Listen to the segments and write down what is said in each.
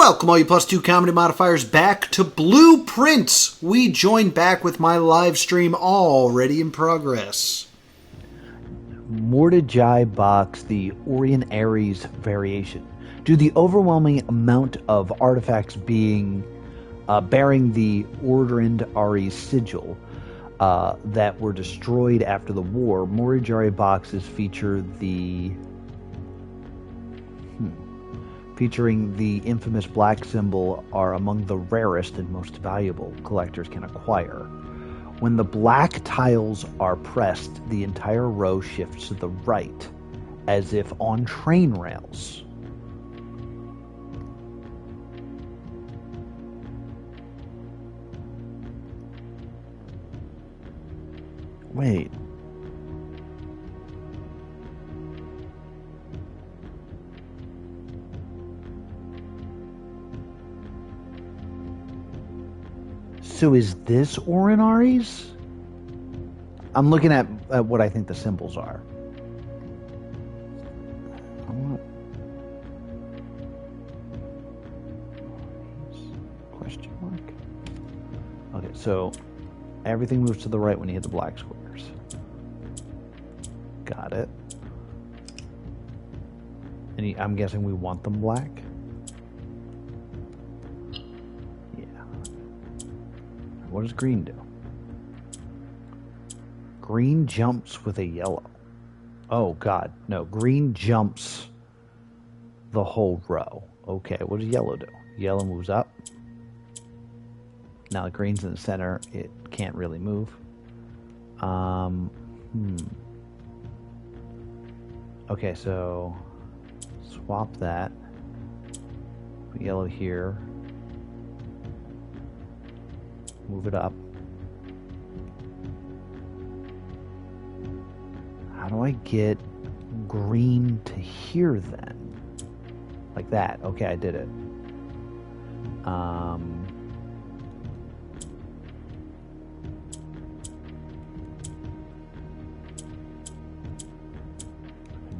Welcome, all you +2 comedy modifiers, back to Blueprints. We join back with my live stream already in progress. Mordejai box, the Orion Ares variation. Due to the overwhelming amount of artifacts being bearing the Orderend Ares sigil that were destroyed after the war, Mordejai boxes featuring the infamous black symbol are among the rarest and most valuable collectors can acquire. When the black tiles are pressed, the entire row shifts to the right, as if on train rails. Wait. So is this Orion Ares? I'm looking at what I think the symbols are. Question mark. Okay, so everything moves to the right when you hit the black squares. Got it. And I'm guessing we want them black? What does green do? Green jumps with a yellow. Oh, God. No, green jumps the whole row. Okay, what does yellow do? Yellow moves up. Now the green's in the center. It can't really move. Okay, so swap that. Put yellow here. Move it up. How do I get green to here then? Like that. Okay, I did it. It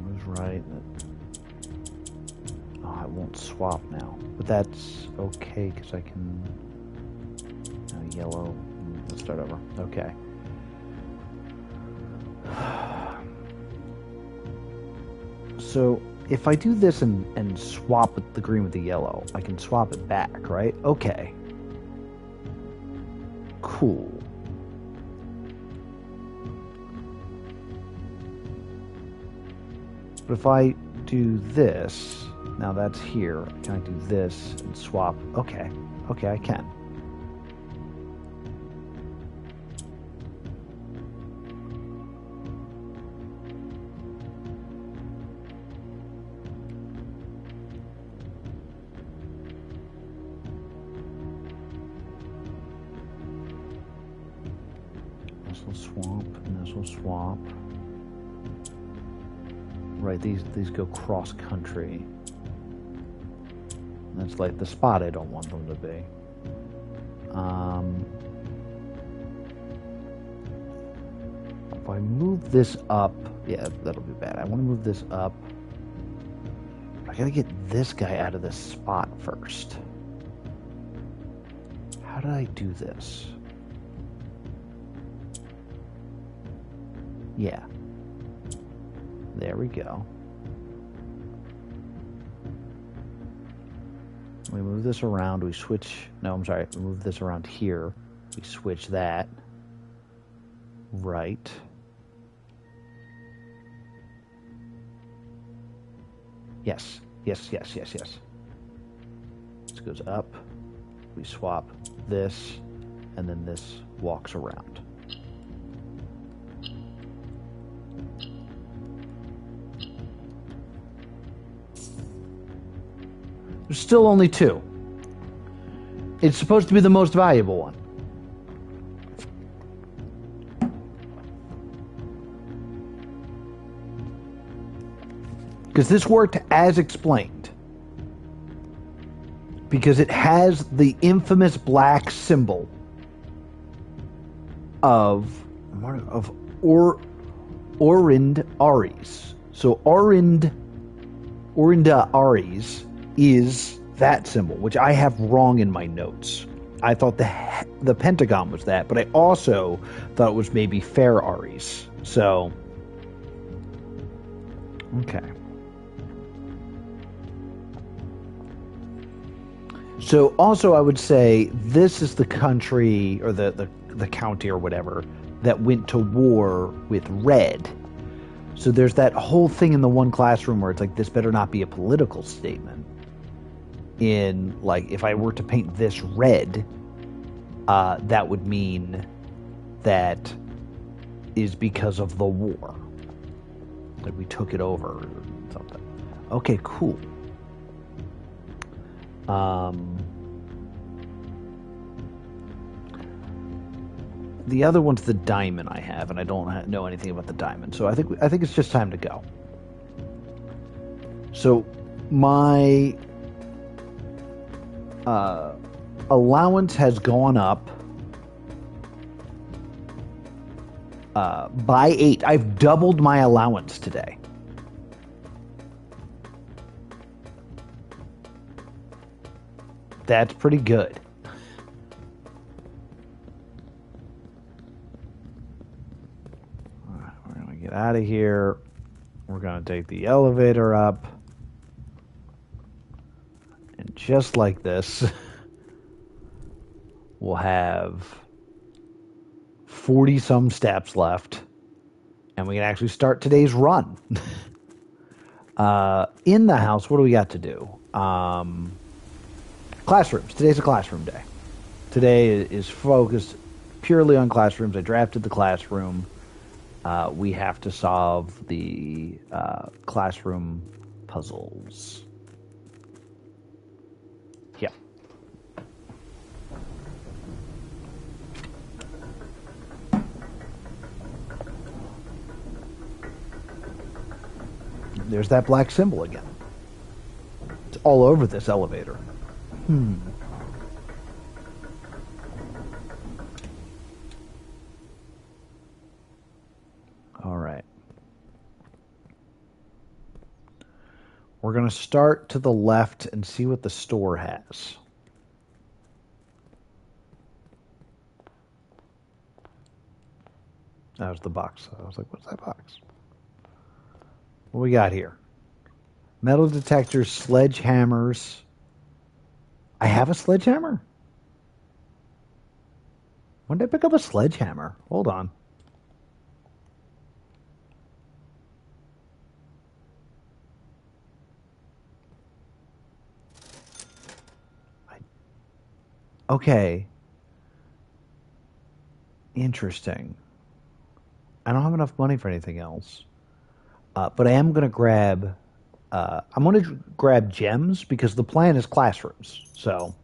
moves right. Oh, it won't swap now. But that's okay because I can... Yellow. Let's start over. Okay. So if I do this and swap the green with the yellow, I can swap it back, right? Okay. Cool. But if I do this, now that's here. Can I do this and swap? Okay. Okay, I can. Swap. Right, these go cross country. That's like the spot I don't want them to be. If I move this up, yeah, that'll be bad. I want to move this up. I gotta get this guy out of this spot first. How did I do this? Yeah. There we go. We move this around. We switch... No, I'm sorry. We move this around here. We switch that. Right. Yes. Yes, yes, yes, yes. This goes up. We swap this. And then this walks around. There's still only two. It's supposed to be the most valuable one. Because this worked as explained. Because it has the infamous black symbol of Orderend Ares. So Orderend Ares is that symbol, which I have wrong in my notes. I thought the pentagon was that, but I also thought it was maybe fair Aries. So, okay. So also I would say this is the country or the county or whatever that went to war with red. So there's that whole thing in the one classroom where it's like, this better not be a political statement. In, like, if I were to paint this red, that would mean that is because of the war. Like, we took it over or something. Okay, cool. The other one's the diamond I have, and I don't know anything about the diamond. So I think it's just time to go. So my allowance has gone up by 8. I've doubled my allowance today. That's pretty good. All right, we're going to get out of here. We're going to take the elevator up. And just like this, we'll have 40-some steps left. And we can actually start today's run. In the house, what do we got to do? Classrooms. Today's a classroom day. Today is focused purely on classrooms. I drafted the classroom. We have to solve the classroom puzzles. Yeah. There's that black symbol again. It's all over this elevator. All right. We're going to start to the left and see what the store has. That was the box. I was like, what's that box? What we got here? Metal detectors, sledgehammers. I have a sledgehammer? When did I pick up a sledgehammer? Hold on. Okay. Interesting. I don't have enough money for anything else. But I am going to grab... I'm going to grab gems because the plan is classrooms. So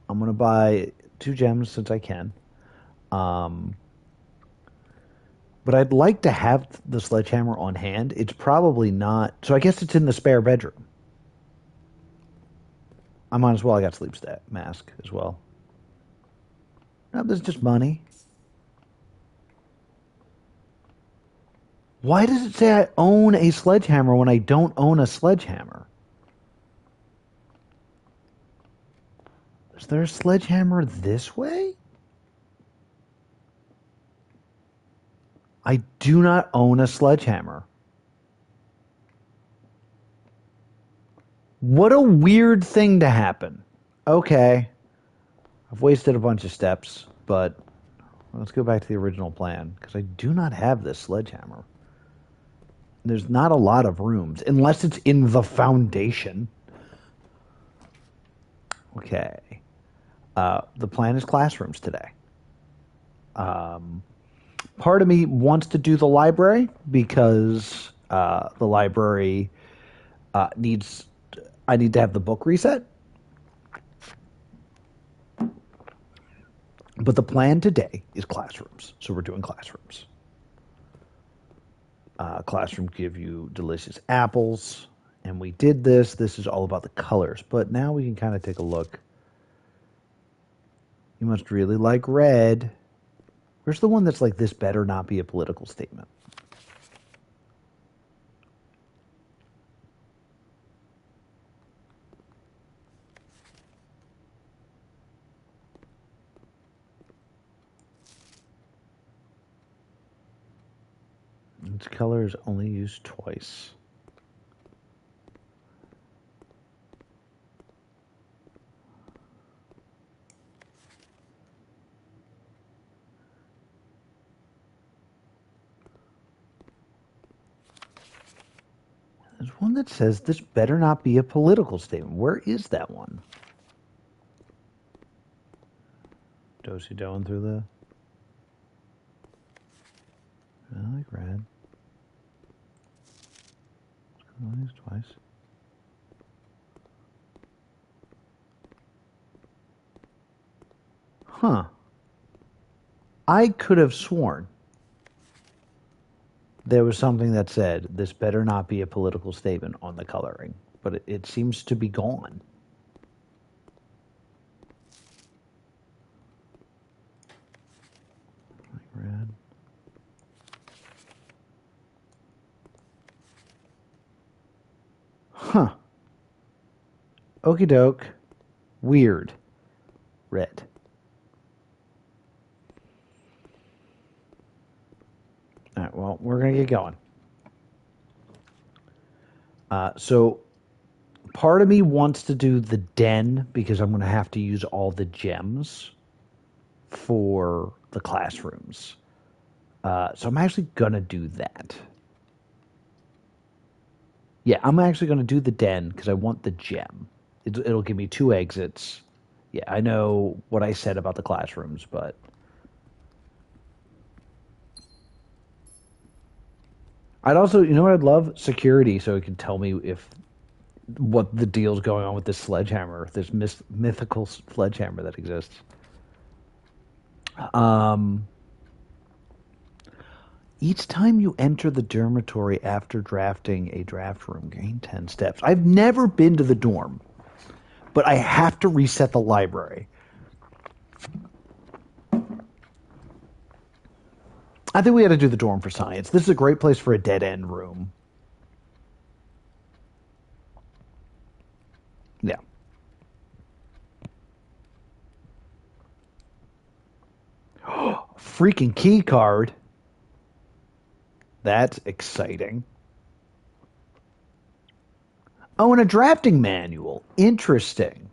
I'm going to buy 2 gems since I can. But I'd like to have the sledgehammer on hand. It's probably not... So I guess it's in the spare bedroom. I might as well. I got sleep mask as well. No, there's just money. Why does it say I own a sledgehammer when I don't own a sledgehammer? Is there a sledgehammer this way? I do not own a sledgehammer. What a weird thing to happen. Okay. I've wasted a bunch of steps, but let's go back to the original plan, because I do not have this sledgehammer. There's not a lot of rooms, unless it's in the foundation. Okay. The plan is classrooms today. Part of me wants to do the library, because the library needs... I need to have the book reset. But the plan today is classrooms. So we're doing classrooms. Classroom give you delicious apples. And we did this. This is all about the colors. But now we can kind of take a look. You must really like red. Where's the one that's like, this better not be a political statement? Its color is only used twice. There's one that says this better not be a political statement. Where is that one? Do-si doing through the... I like red. Only used twice. Huh. I could have sworn there was something that said this better not be a political statement on the coloring, but it seems to be gone. Like red. Huh. Okie doke. Weird. Red. All right, well, we're going to get going. So part of me wants to do the den because I'm going to have to use all the gems for the classrooms. So I'm actually going to do that. Yeah, I'm actually going to do the den because I want the gem. It'll give me 2 exits. Yeah, I know what I said about the classrooms, but... I'd also, you know what I'd love? Security, so it could tell me what the deal's going on with this sledgehammer, this mythical sledgehammer that exists. Each time you enter the dormitory after drafting a draft room, gain 10 steps. I've never been to the dorm, but I have to reset the library. I think we got to do the dorm for science. This is a great place for a dead-end room. Yeah. Freaking key card. That's exciting. Oh, and a drafting manual. Interesting.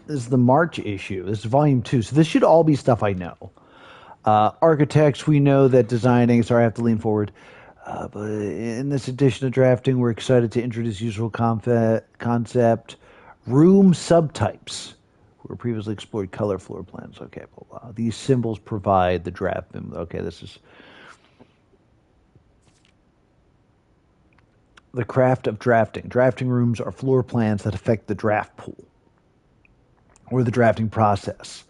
This is the March issue. This is volume 2. So this should all be stuff I know. Architects, we know that designing... Sorry, I have to lean forward. But in this edition of drafting, we're excited to introduce useful concept. Room subtypes. We previously explored color floor plans. Okay, blah, blah. These symbols provide the draft. Okay, this is... The craft of drafting. Drafting rooms are floor plans that affect the draft pool or the drafting process.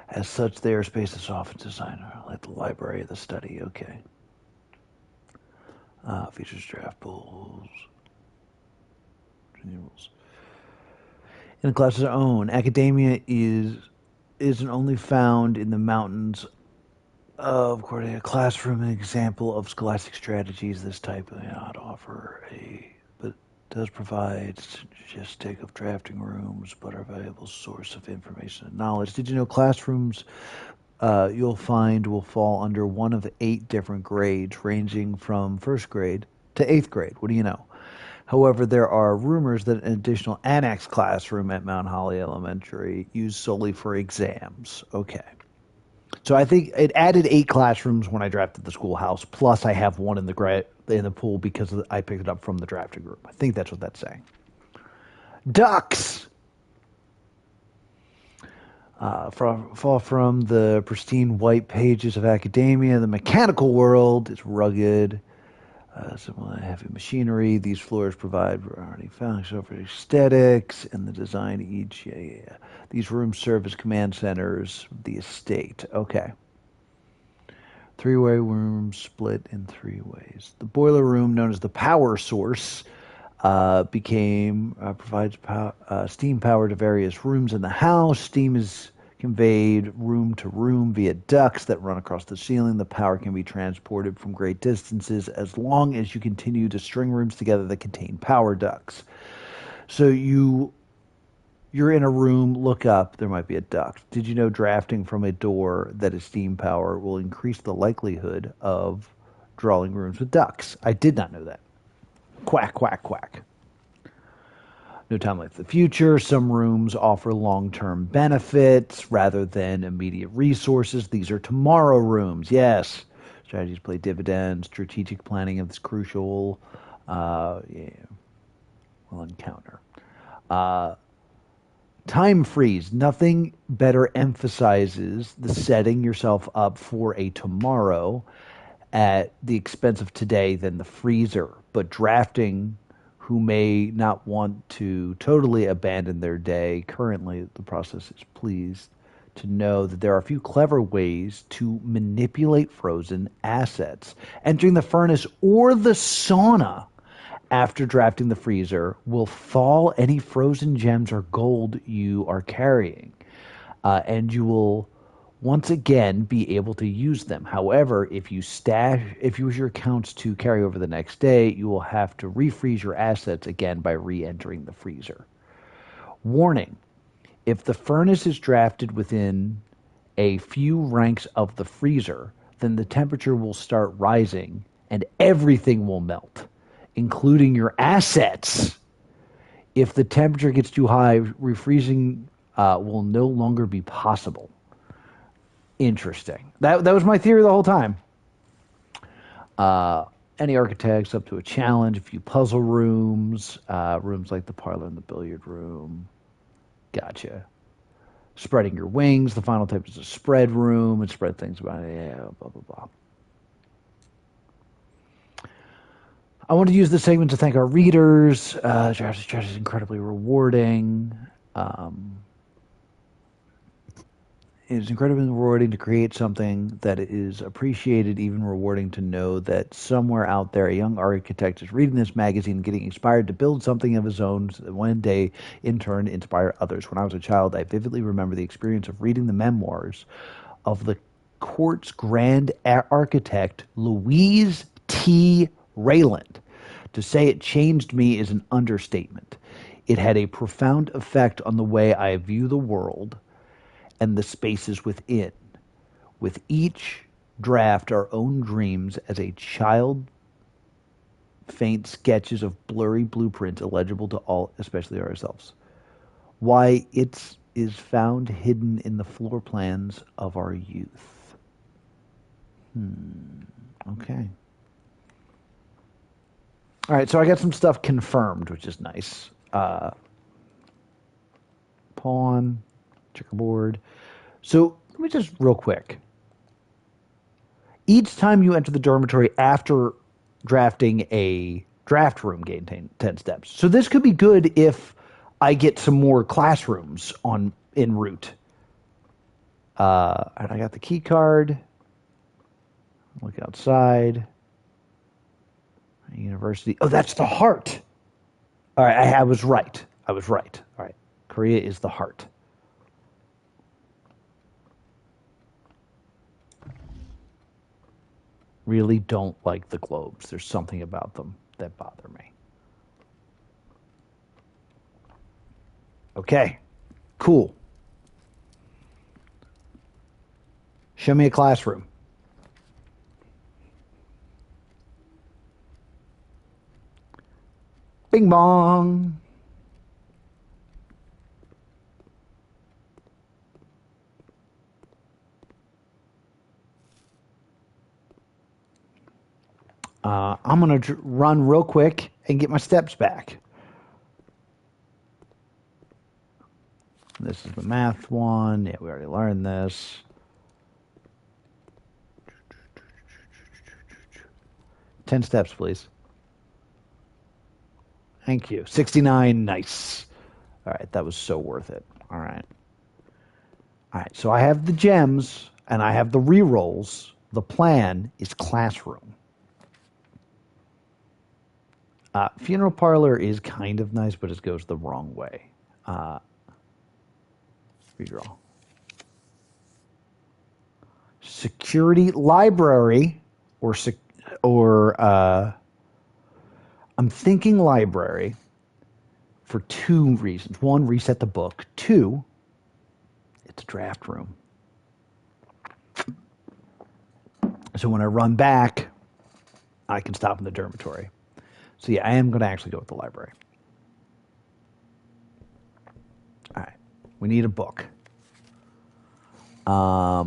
As such, they are spaces often designed like the library of the study. Okay. Features draft pools. In a class's own, academia isn't only found in the mountains of a classroom. An example of scholastic strategies this type may not offer but does provide statistic of drafting rooms, but are a valuable source of information and knowledge. Did you know classrooms you'll find will fall under one of 8 different grades, ranging from 1st grade to 8th grade? What do you know? However, there are rumors that an additional annex classroom at Mount Holly Elementary used solely for exams. Okay. So I think it added 8 classrooms when I drafted the schoolhouse, plus I have one in the pool because I picked it up from the drafting group. I think that's what that's saying. Ducks! Fall from the pristine white pages of academia. The mechanical world is rugged. Similar to heavy machinery. These floors provide variety functions for aesthetics and the design each. Yeah. These rooms serve as command centers of the estate. Okay. 3-way rooms split in 3 ways. The boiler room, known as the power source, provides steam power to various rooms in the house. Steam is conveyed room to room via ducts that run across the ceiling. The power can be transported from great distances as long as you continue to string rooms together that contain power ducts. So you You're in a room, look up, there might be a duct. Did you know drafting from a door that is steam power will increase the likelihood of drawing rooms with ducks? I did not know that. Quack, quack, quack. No time like the future. Some rooms offer long-term benefits rather than immediate resources. These are tomorrow rooms. Yes. Strategies play dividends. Strategic planning is crucial. Yeah, we'll encounter. Time freeze. Nothing better emphasizes the setting yourself up for a tomorrow at the expense of today than the freezer. But drafting who may not want to totally abandon their day currently, the process is pleased to know that there are a few clever ways to manipulate frozen assets. Entering the furnace or the sauna after drafting the freezer will thaw any frozen gems or gold you are carrying, and you will once again be able to use them. However, if you use your accounts to carry over the next day, you will have to refreeze your assets again by re-entering the freezer. Warning: if the furnace is drafted within a few ranks of the freezer, then the temperature will start rising and everything will melt, including your assets. If the temperature gets too high, refreezing will no longer be possible. Interesting. That was my theory the whole time. Any architects up to a challenge, a few puzzle rooms, rooms like the parlor and the billiard room. Gotcha. Spreading your wings. The final type is a spread room and spread things about it. Yeah, blah, blah, blah. I want to use this segment to thank our readers. Trash is incredibly rewarding. It is incredibly rewarding to create something that is appreciated, even rewarding to know that somewhere out there a young architect is reading this magazine and getting inspired to build something of his own so that one day, in turn, inspire others. When I was a child, I vividly remember the experience of reading the memoirs of the court's grand architect, Louise T. Rayland. To say it changed me is an understatement. It had a profound effect on the way I view the world and the spaces within. With each draft, our own dreams as a child, faint sketches of blurry blueprints illegible to all, especially ourselves. Why it is found hidden in the floor plans of our youth. Okay. All right, so I got some stuff confirmed, which is nice. Pawn, checkerboard. So let me just real quick. Each time you enter the dormitory after drafting a draft room, gain 10 steps. So this could be good if I get some more classrooms en route. And I got the key card. Look outside. University. Oh, that's the heart. All right, I was right. All right, Korea is the heart. Really don't like the globes. There's something about them that bother me. Okay, cool. Show me a classroom. Bing bong. I'm going to run real quick and get my steps back. This is the math one. Yeah, we already learned this. Ten steps, please. Thank you. 69, nice. All right, that was so worth it. All right, so I have the gems, and I have the rerolls. The plan is classroom. Funeral parlor is kind of nice, but it goes the wrong way. Redraw. Security library, or I'm thinking library. for two reasons. One, reset the book. Two, it's a draft room. So when I run back, I can stop in the dormitory. So yeah, I am going to actually go with the library. All right. We need a book. We're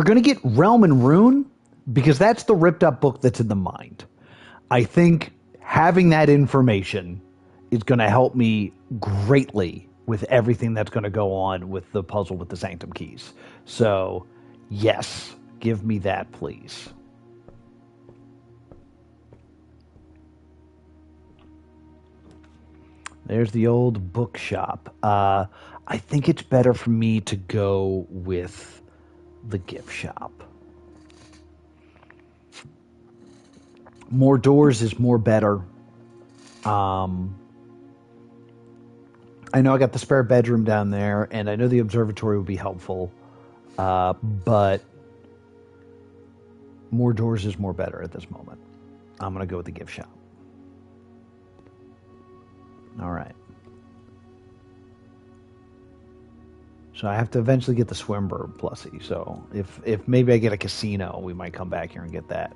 going to get Realm and Rune because that's the ripped up book that's in the mind. I think having that information is going to help me greatly with everything that's going to go on with the puzzle with the Sanctum Keys. So, yes, give me that, please. There's the old bookshop. I think it's better for me to go with the gift shop. More doors is more better. I know I got the spare bedroom down there, and I know the observatory would be helpful, but more doors is more better at this moment. I'm going to go with the gift shop. All right. So I have to eventually get the Swinburne plussy. So if maybe I get a casino, we might come back here and get that.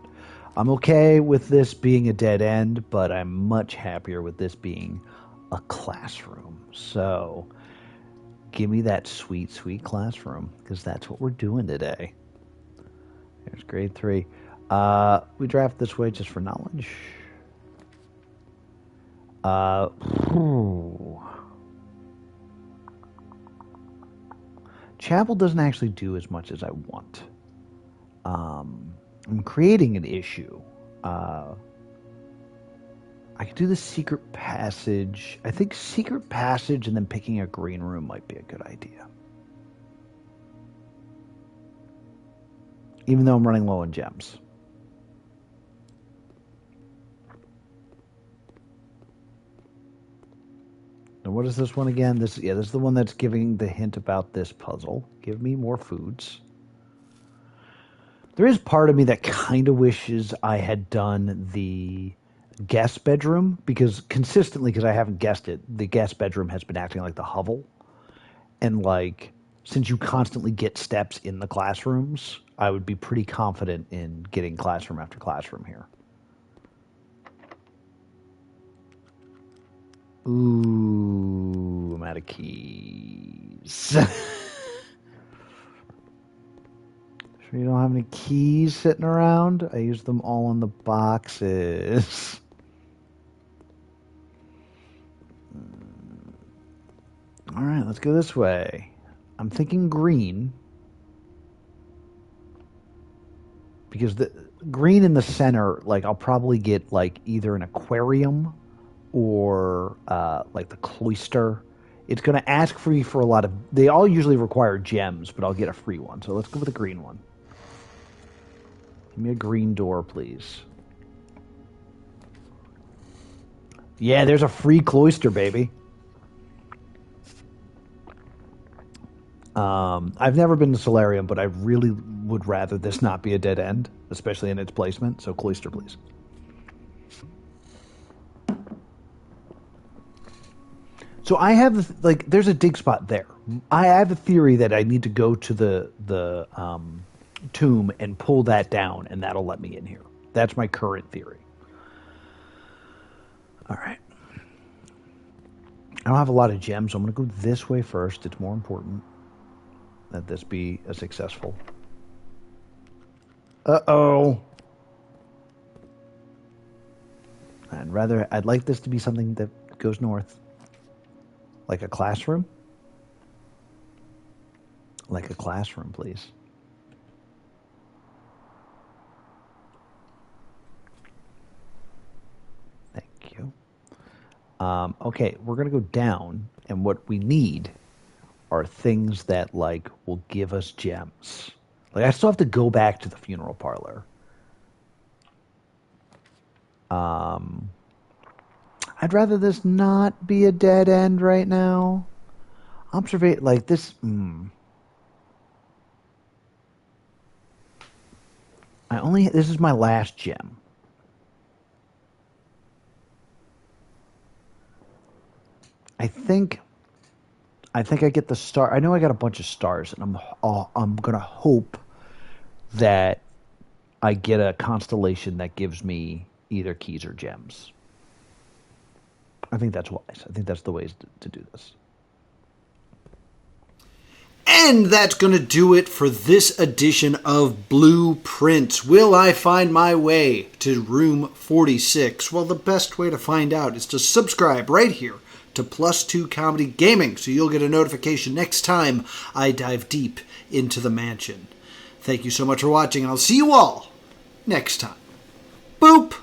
I'm okay with this being a dead end, but I'm much happier with this being a classroom. So give me that sweet, sweet classroom, because that's what we're doing today. There's grade 3. We draft this way just for knowledge. Chapel doesn't actually do as much as I want. I'm creating an issue. I could do the secret passage. I think secret passage and then picking a green room might be a good idea. Even though I'm running low on gems. Now, what is this one again? This is the one that's giving the hint about this puzzle. Give me more foods. There is part of me that kind of wishes I had done the guest bedroom, because consistently, because I haven't guessed it, the guest bedroom has been acting like the hovel. And like, since you constantly get steps in the classrooms, I would be pretty confident in getting classroom after classroom here. Ooh, I'm out of keys. Sure you don't have any keys sitting around? I used them all in the boxes. All right, let's go this way. I'm thinking green. Because the green in the center, like, I'll probably get like either an aquarium or like the cloister. It's going to ask free for a lot of... They all usually require gems, but I'll get a free one. So let's go with a green one. Give me a green door, please. Yeah, there's a free cloister, baby. I've never been to Solarium, but I really would rather this not be a dead end, especially in its placement. So cloister, please. So I have, like, there's a dig spot there. I have a theory that I need to go to the tomb and pull that down, and that'll let me in here. That's my current theory. All right. I don't have a lot of gems, so I'm going to go this way first. It's more important that this be a successful. Uh-oh. I'd like this to be something that goes north. Like a classroom? Like a classroom, please. Thank you. Okay, we're going to go down, and what we need are things that, like, will give us gems. Like, I still have to go back to the funeral parlor. I'd rather this not be a dead end right now. Observate, like, this... This is my last gem. I think I get the star. I know I got a bunch of stars, and I'm gonna hope that I get a constellation that gives me either keys or gems. I think that's wise. I think that's the ways to do this. And that's going to do it for this edition of Blueprints. Will I find my way to room 46? Well, the best way to find out is to subscribe right here to Plus 2 Comedy Gaming so you'll get a notification next time I dive deep into the mansion. Thank you so much for watching, and I'll see you all next time. Boop!